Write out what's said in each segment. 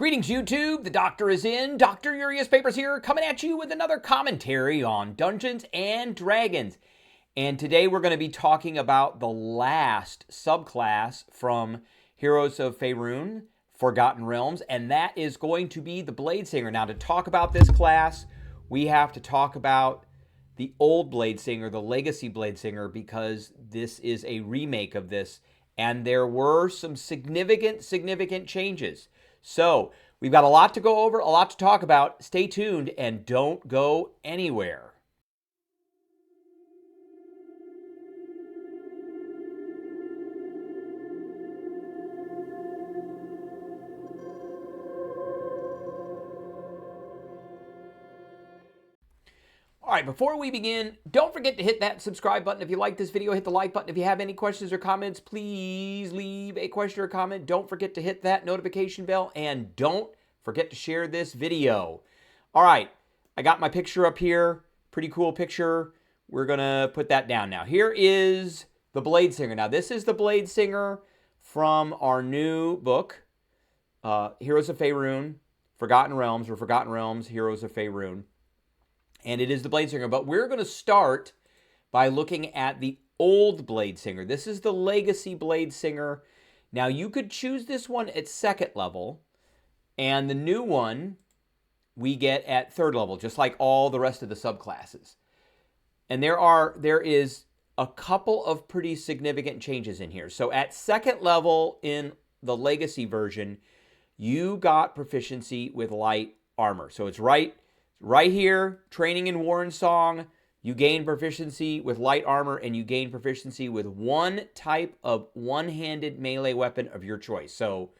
Greetings, YouTube. The doctor is in. Dr. Urius Papers here, coming at you with another commentary on Dungeons and Dragons. And today we're going to be talking about the last subclass from Heroes of Faerun, Forgotten Realms, and that is going to be the Bladesinger. Now, to talk about this class, we have to talk about the old Bladesinger, the Legacy Bladesinger, because this is a remake of this, and there were some significant changes. So, we've got a lot to go over, a lot to talk about. Stay tuned and don't go anywhere. All right, before we begin, don't forget to hit that subscribe button. If you like this video, hit the like button. If you have any questions or comments, please leave a question or comment. Don't forget to hit that notification bell, and don't forget to share this video. All right, I got my picture up here. Pretty cool picture. We're going to put that down now. Here is the Bladesinger. Now, this is the Bladesinger from our new book, Heroes of Faerun, Forgotten Realms, or Forgotten Realms, Heroes of Faerun. And it is the Bladesinger, but we're going to start by looking at the old Bladesinger. This is the Legacy Bladesinger. Now, you could choose this one at 2nd level, and the new one we get at 3rd level, just like all the rest of the subclasses. And there is a couple of pretty significant changes in here. So at 2nd level in the Legacy version, you got proficiency with light armor. So it's right here, training in War and Song, you gain proficiency with light armor, and you gain proficiency with one type of one-handed melee weapon of your choice. So,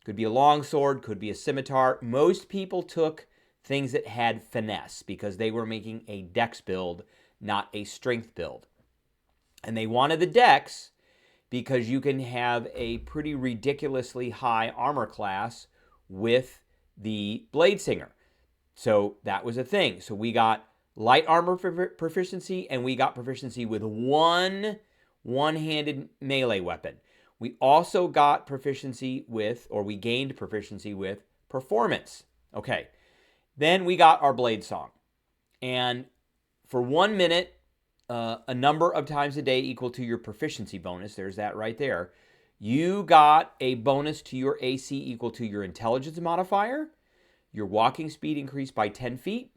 could be a longsword, could be a scimitar. Most people took things that had finesse because they were making a dex build, not a strength build. And they wanted the dex because you can have a pretty ridiculously high armor class with the Bladesinger. So that was a thing. So we got light armor proficiency, and we got proficiency with one-handed melee weapon. We also got proficiency with, or we gained proficiency with, performance. Okay. Then we got our Bladesong. And for 1 minute, a number of times a day equal to your proficiency bonus, there's that right there, you got a bonus to your AC equal to your intelligence modifier. Your walking speed increased by 10 feet.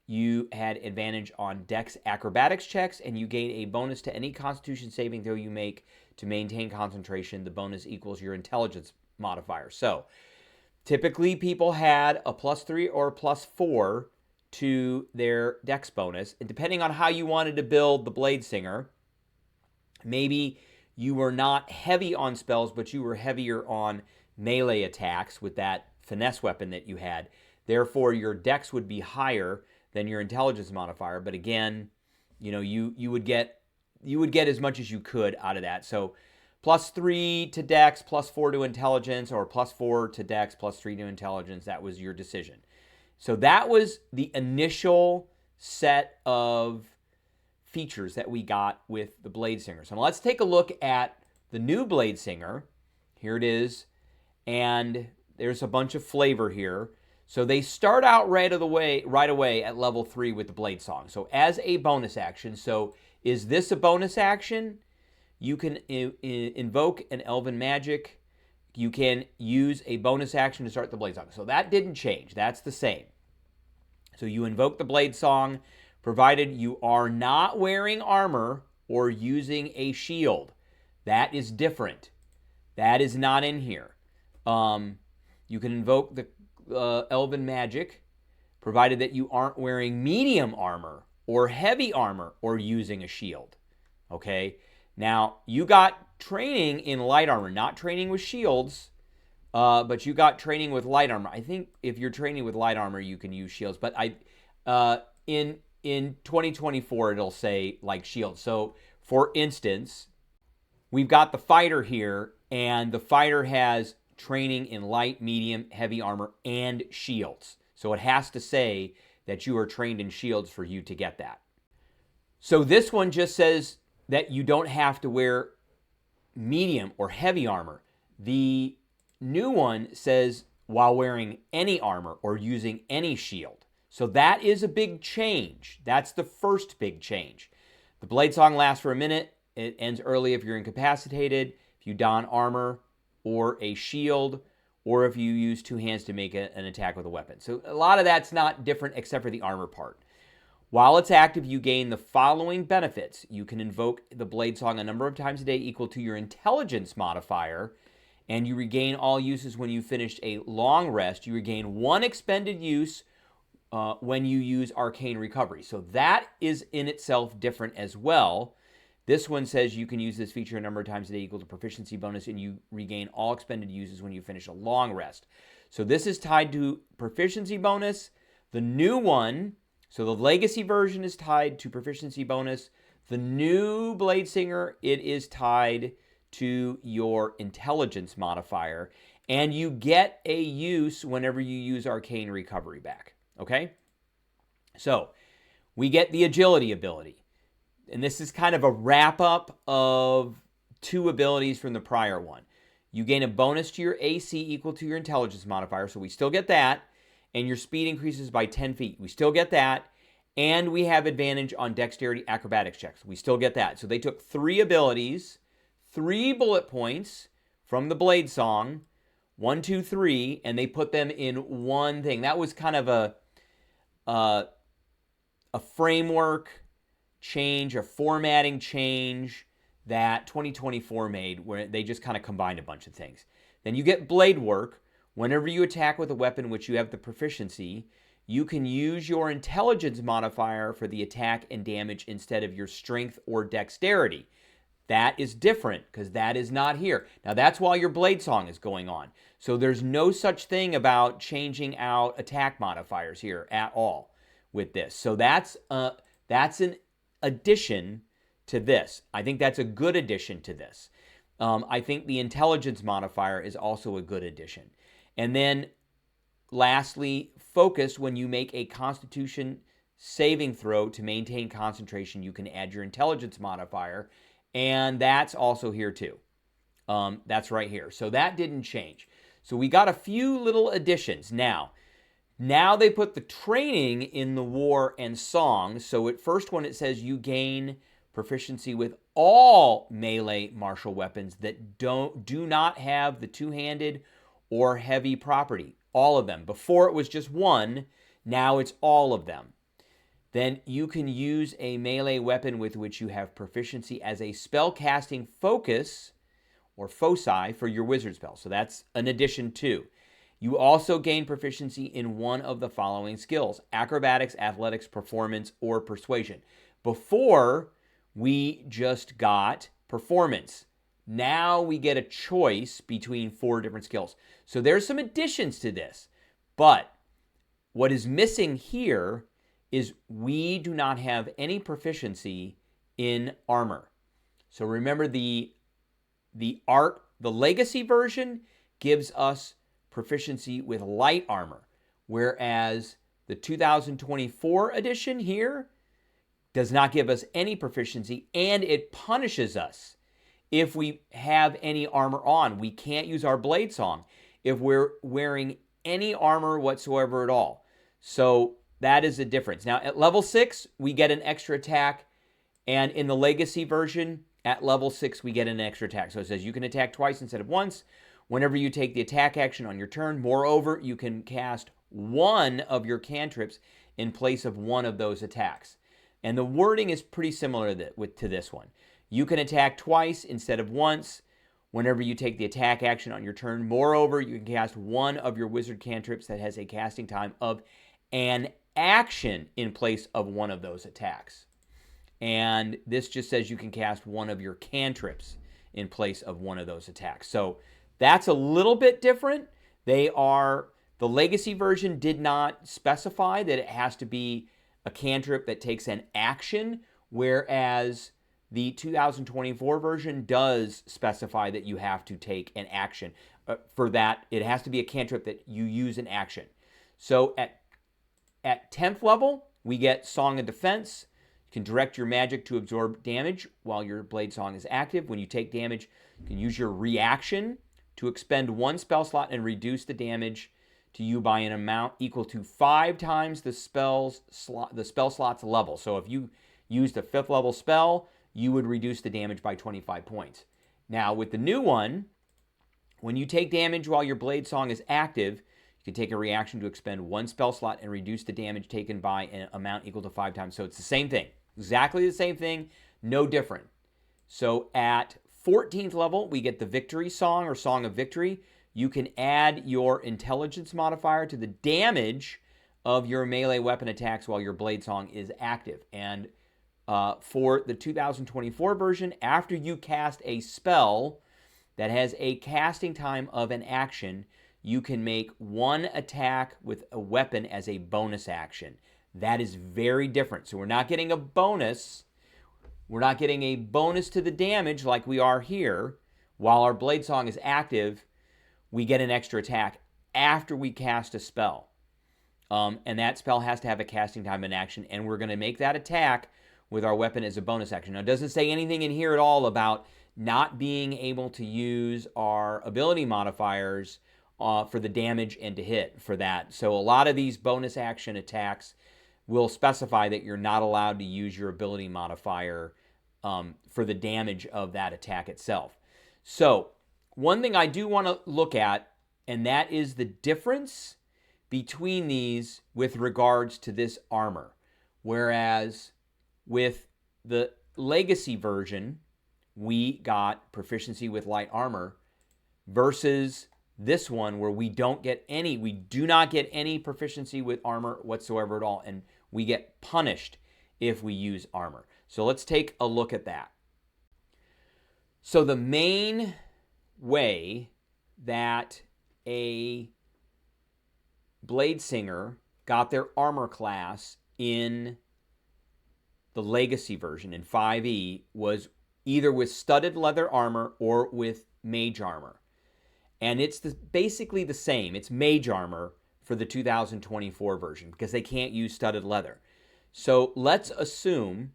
You had advantage on Dex acrobatics checks, and you gain a bonus to any Constitution saving throw you make to maintain concentration. The bonus equals your intelligence modifier. So, typically people had a +3 or +4 to their Dex bonus. And depending on how you wanted to build the Bladesinger, maybe you were not heavy on spells, but you were heavier on melee attacks with that finesse weapon that you had. Therefore, your dex would be higher than your intelligence modifier. But again, you know, you would get as much as you could out of that. So +3 to dex, +4 to intelligence, or +4 to dex, +3 to intelligence. That was your decision. So that was the initial set of features that we got with the Bladesinger. So let's take a look at the new Bladesinger. Here it is. And there's a bunch of flavor here. So they start out right away at level 3 with the Bladesong. So as a bonus action, so is this a bonus action? You can invoke an elven magic. You can use a bonus action to start the Bladesong. So that didn't change. That's the same. So you invoke the Bladesong, provided you are not wearing armor or using a shield. That is different. That is not in here. You can invoke the elven magic, provided that you aren't wearing medium armor or heavy armor or using a shield. Okay? Now, you got training in light armor, not training with shields, but you got training with light armor. I think if you're training with light armor, you can use shields. But in 2024, it'll say like shields. So, for instance, we've got the fighter here, and the fighter has training in light, medium, heavy armor, and shields. So it has to say that you are trained in shields for you to get that. So this one just says that you don't have to wear medium or heavy armor. The new one says while wearing any armor or using any shield. So that is a big change. That's the first big change. The Bladesong lasts for a minute. It ends early if you're incapacitated, if you don armor or a shield, or if you use two hands to make an attack with a weapon. So a lot of that's not different except for the armor part. While it's active, you gain the following benefits. You can invoke the Bladesong a number of times a day equal to your intelligence modifier, and you regain all uses when you finished a long rest. You regain one expended use when you use Arcane Recovery. So that is in itself different as well. This one says you can use this feature a number of times a day equal to proficiency bonus, and you regain all expended uses when you finish a long rest. So this is tied to proficiency bonus. The new one, so the legacy version is tied to proficiency bonus. The new Bladesinger, it is tied to your intelligence modifier, and you get a use whenever you use Arcane Recovery back, okay? So we get the agility ability, and this is kind of a wrap-up of two abilities from the prior one. You gain a bonus to your AC equal to your intelligence modifier, so we still get that, and your speed increases by 10 feet. We still get that, and we have advantage on dexterity acrobatics checks. We still get that. So they took 3 abilities, 3 bullet points from the Bladesong, 1, 2, 3, and they put them in one thing. That was kind of a framework change, a formatting change that 2024 made, where they just kind of combined a bunch of things. Then you get blade work. Whenever you attack with a weapon which you have the proficiency, you can use your intelligence modifier for the attack and damage instead of your strength or dexterity. That is different because that is not here. Now that's while your Bladesong is going on. So there's no such thing about changing out attack modifiers here at all with this. So that's an addition to this. I think that's a good addition to this. I think the intelligence modifier is also a good addition. And then lastly, focus. When you make a Constitution saving throw to maintain concentration, you can add your intelligence modifier, and that's also here too. That's right here. So that didn't change. So we got a few little additions. Now they put the training in the war and song. So at first one it says you gain proficiency with all melee martial weapons that do not have the two-handed or heavy property. All of them. Before it was just one, now it's all of them. Then you can use a melee weapon with which you have proficiency as a spell casting focus or foci for your wizard spell. So that's an addition too. You also gain proficiency in one of the following skills: acrobatics, athletics, performance, or persuasion. Before, we just got performance. Now we get a choice between 4 different skills. So there's some additions to this. But what is missing here is we do not have any proficiency in armor. So remember the legacy version gives us proficiency with light armor, whereas the 2024 edition here does not give us any proficiency, and it punishes us if we have any armor on. We can't use our Bladesong if we're wearing any armor whatsoever at all. So that is a difference. Now at level 6, we get an extra attack, and in the legacy version, at level 6, we get an extra attack. So it says you can attack twice instead of once whenever you take the attack action on your turn. Moreover, you can cast one of your cantrips in place of one of those attacks. And the wording is pretty similar to this one. You can attack twice instead of once whenever you take the attack action on your turn. Moreover, you can cast one of your wizard cantrips that has a casting time of an action in place of one of those attacks. And this just says you can cast one of your cantrips in place of one of those attacks. So that's a little bit different. The legacy version did not specify that it has to be a cantrip that takes an action, whereas the 2024 version does specify that you have to take an action. For that, it has to be a cantrip that you use an action. So at 10th level, we get Song of Defense. You can direct your magic to absorb damage while your Bladesong is active. When you take damage, you can use your reaction to expend 1 spell slot and reduce the damage to you by an amount equal to 5 times the spell slot's level. So if you used a 5th level spell, you would reduce the damage by 25 points. Now with the new one, when you take damage while your Bladesong is active, you can take a reaction to expend 1 spell slot and reduce the damage taken by an amount equal to 5 times. So it's the same thing. Exactly the same thing, no different. So at 14th level, we get the Victory Song or Song of Victory. You can add your intelligence modifier to the damage of your melee weapon attacks while your Bladesong is active. And for the 2024 version, after you cast a spell that has a casting time of an action, you can make 1 attack with a weapon as a bonus action. That is very different. So we're not getting a bonus. We're not getting a bonus to the damage like we are here. While our Bladesong is active, we get an extra attack after we cast a spell. And that spell has to have a casting time and action, and we're going to make that attack with our weapon as a bonus action. Now, it doesn't say anything in here at all about not being able to use our ability modifiers for the damage and to hit for that. So a lot of these bonus action attacks will specify that you're not allowed to use your ability modifier for the damage of that attack itself. So one thing I do want to look at, and that is the difference between these with regards to this armor. Whereas with the Legacy version, we got proficiency with light armor versus this one where we do not get any proficiency with armor whatsoever at all, and we get punished if we use armor. So let's take a look at that. So the main way that a Bladesinger got their armor class in the Legacy version in 5e was either with studded leather armor or with mage armor. And it's basically the same. It's mage armor for the 2024 version because they can't use studded leather. So let's assume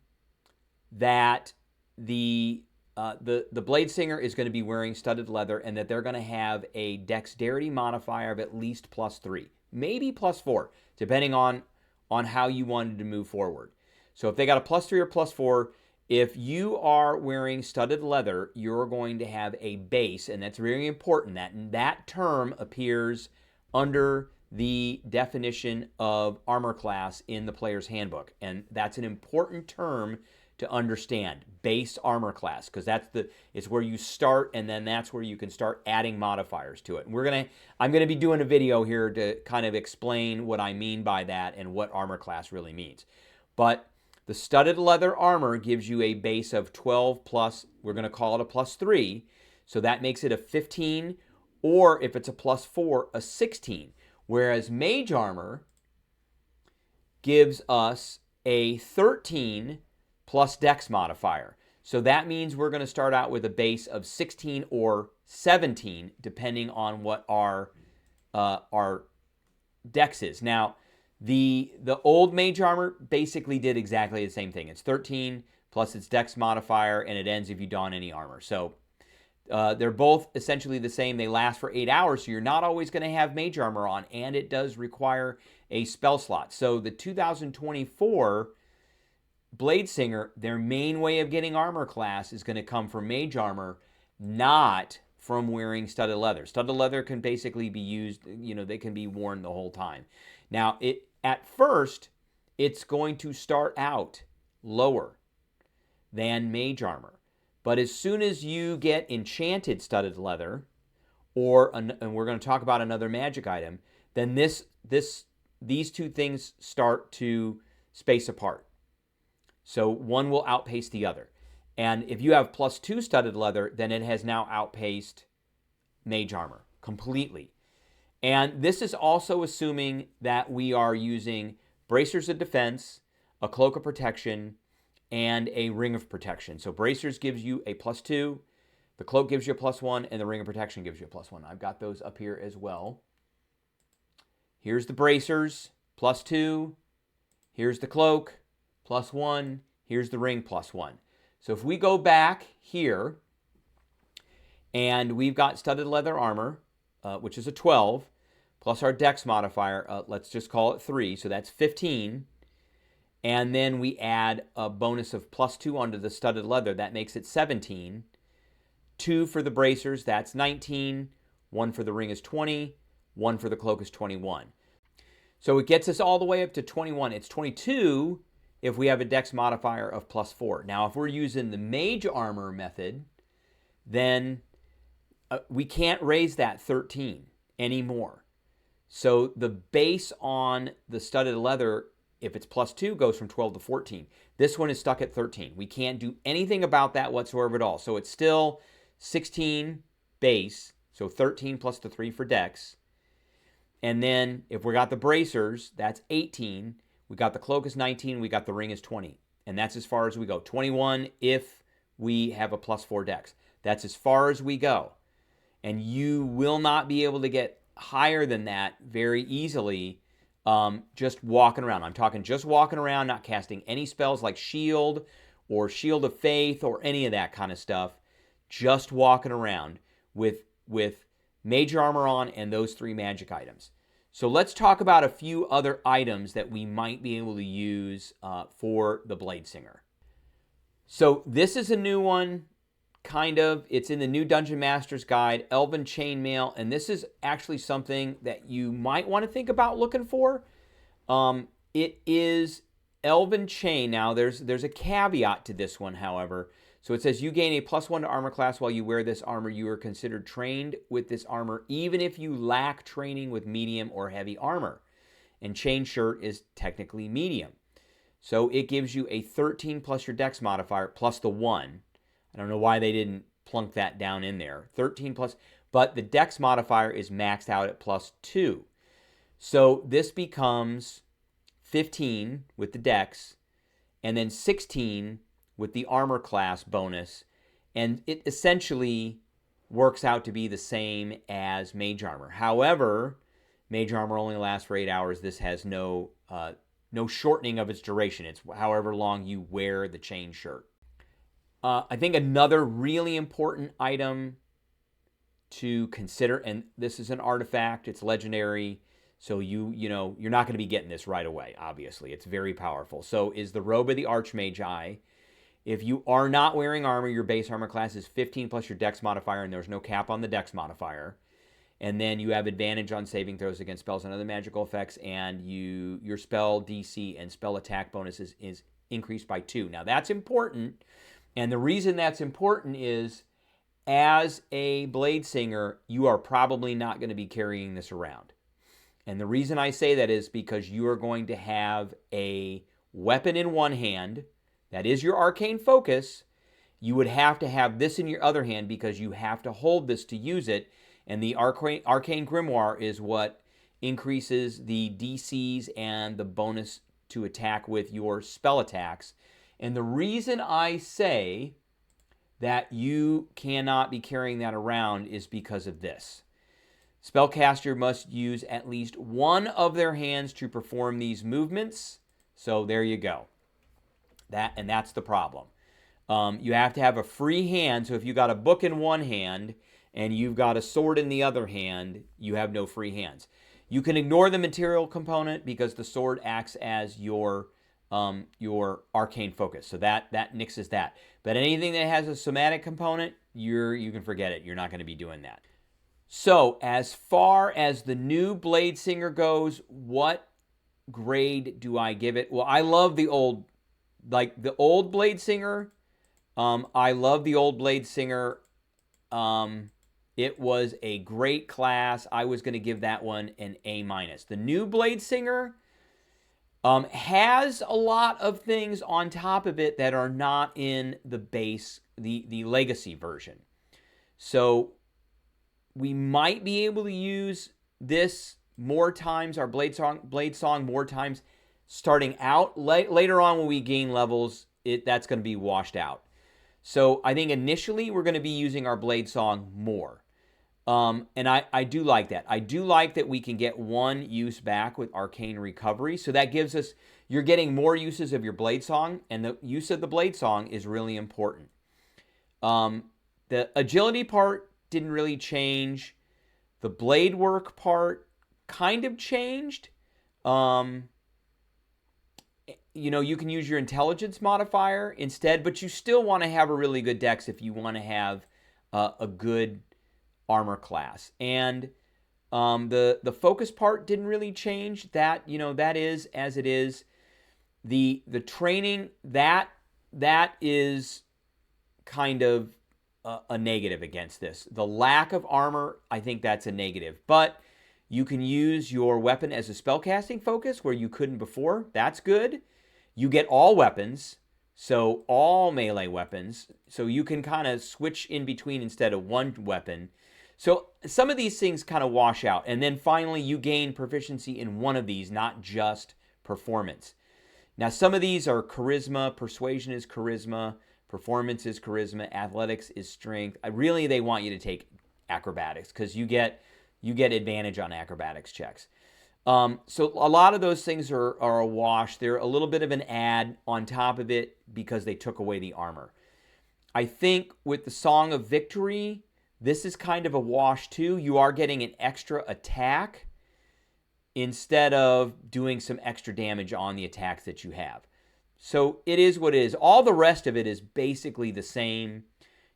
that the Bladesinger is going to be wearing studded leather and that they're going to have a dexterity modifier of at least +3, maybe +4, depending on how you wanted to move forward. So if they got a +3 or +4, if you are wearing studded leather, you're going to have a base, and that's very important. That term appears under the definition of armor class in the player's handbook, and that's an important term to understand, base armor class, because it's where you start, and then that's where you can start adding modifiers to it. And I'm gonna be doing a video here to kind of explain what I mean by that and what armor class really means. But the studded leather armor gives you a base of 12 plus, we're going to call it a +3, so that makes it a 15, or if it's a +4, a 16. Whereas mage armor gives us a 13 plus dex modifier. So that means we're going to start out with a base of 16 or 17, depending on what our dex is. Now, the old mage armor basically did exactly the same thing. It's 13 plus its dex modifier, and it ends if you don any armor. So they're both essentially the same. They last for 8 hours, so you're not always going to have mage armor on, and it does require a spell slot. So the 2024 Bladesinger, their main way of getting armor class is going to come from mage armor, not from wearing studded leather. Studded leather can basically be used, they can be worn the whole time. Now, at first, it's going to start out lower than mage armor. But as soon as you get enchanted studded leather, and we're going to talk about another magic item, then these two things start to space apart. So one will outpace the other. And if you have +2 studded leather, then it has now outpaced mage armor completely. And this is also assuming that we are using bracers of defense, a cloak of protection, and a ring of protection. So bracers gives you a +2, the cloak gives you a +1, and the ring of protection gives you a +1. I've got those up here as well. Here's the bracers, +2. Here's the cloak, +1. Here's the ring, +1. So if we go back here, and we've got studded leather armor, which is a 12, plus our dex modifier, let's just call it 3, so that's 15. And then we add a bonus of +2 onto the studded leather. That makes it 17. 2 for the bracers, that's 19. 1 for the ring is 20. 1 for the cloak is 21. So it gets us all the way up to 21. It's 22 if we have a dex modifier of +4. Now, if we're using the mage armor method, then we can't raise that 13 anymore. So the base on the studded leather, if it's +2, goes from 12 to 14. This one is stuck at 13. We can't do anything about that whatsoever at all. So it's still 16 base, so 13 plus the 3 for dex. And then if we got the bracers, that's 18. We got the cloak is 19. We got the ring is 20. And that's as far as we go. 21 if we have a +4 dex. That's as far as we go. And you will not be able to get higher than that very easily just walking around. I'm talking just walking around, not casting any spells like Shield or Shield of Faith or any of that kind of stuff. Just walking around with Mage armor on and those 3 magic items. So let's talk about a few other items that we might be able to use for the Bladesinger. So this is a new one, kind of. It's in the new Dungeon Master's Guide, Elven Chainmail, and this is actually something that you might want to think about looking for. It is Elven Chain. Now, there's a caveat to this one, however. So it says you gain a +1 to armor class while you wear this armor. You are considered trained with this armor, even if you lack training with medium or heavy armor. And Chain Shirt is technically medium. So it gives you a 13 plus your dex modifier plus the 1. I don't know why they didn't plunk that down in there. 13 plus, but the dex modifier is maxed out at +2. So this becomes 15 with the dex, and then 16 with the armor class bonus, and it essentially works out to be the same as mage armor. However, mage armor only lasts for 8 hours. This has no shortening of its duration. It's however long you wear the chain shirt. I think another really important item to consider, and this is an artifact, it's legendary, so you're not going to be getting this right away, obviously. It's very powerful. So is the Robe of the Archmagi. If you are not wearing armor, your base armor class is 15 plus your dex modifier, and there's no cap on the dex modifier. And then you have advantage on saving throws against spells and other magical effects, and your spell DC and spell attack bonuses is increased by 2. Now, that's important, and the reason that's important is as a Bladesinger, you are probably not going to be carrying this around. And the reason I say that is because you are going to have a weapon in one hand. That is your arcane focus. You would have to have this in your other hand because you have to hold this to use it. And the arcane grimoire is what increases the DCs and the bonus to attack with your spell attacks. And the reason I say that you cannot be carrying that around is because of this. Spellcaster must use at least one of their hands to perform these movements. So there you go. That's the problem. You have to have a free hand. So if you got a book in one hand and you've got a sword in the other hand, you have no free hands. You can ignore the material component because the sword acts as your arcane focus. So that nixes that. But anything that has a somatic component, you can forget it. You're not going to be doing that. So as far as the new Bladesinger goes, what grade do I give it? Well, I love the old Bladesinger. I love the old Bladesinger. It was a great class. I was going to give that one an A-. The new Bladesinger has a lot of things on top of it that are not in the base, the legacy version. So we might be able to use this more times, our Bladesong more times starting out. Later on when we gain levels, that's going to be washed out. So I think initially we're going to be using our Bladesong more. And I do like that. I do like that we can get one use back with Arcane Recovery. So that gives us, you're getting more uses of your Bladesong, and the use of the Bladesong is really important. The agility part didn't really change. The blade work part kind of changed. You can use your intelligence modifier instead, but you still want to have a really good dex if you want to have a good armor class. And the focus part didn't really change. That that is as it is. The training that is kind of a negative against this. The lack of armor, I think that's a negative. But you can use your weapon as a spellcasting focus where you couldn't before. That's good. You get all weapons, so all melee weapons. So you can kind of switch in between instead of one weapon. So some of these things kind of wash out. And then finally, you gain proficiency in one of these, not just performance. Now, some of these are charisma, persuasion is charisma, performance is charisma, athletics is strength. Really, they want you to take acrobatics because you get advantage on acrobatics checks. So a lot of those things are a wash. They're a little bit of an add on top of it because they took away the armor. I think with the Song of Victory, this is kind of a wash too. You are getting an extra attack instead of doing some extra damage on the attacks that you have. So it is what it is. All the rest of it is basically the same.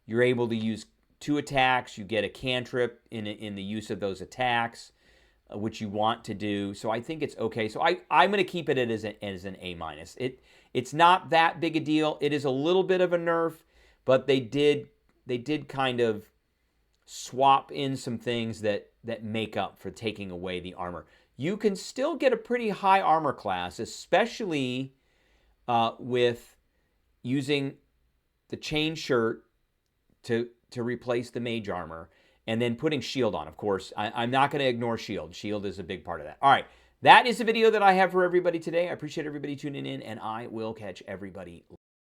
You're able to use 2 attacks. You get a cantrip in the use of those attacks, which you want to do. So I think it's okay. So I'm going to keep it as an A-. It's not that big a deal. It is a little bit of a nerf, but they did kind of swap in some things that make up for taking away the armor. You can still get a pretty high armor class, especially with using the chain shirt to replace the mage armor and then putting shield on. Of course, I'm not going to ignore shield. Shield is a big part of that. All right, that is the video that I have for everybody today. I appreciate everybody tuning in, and I will catch everybody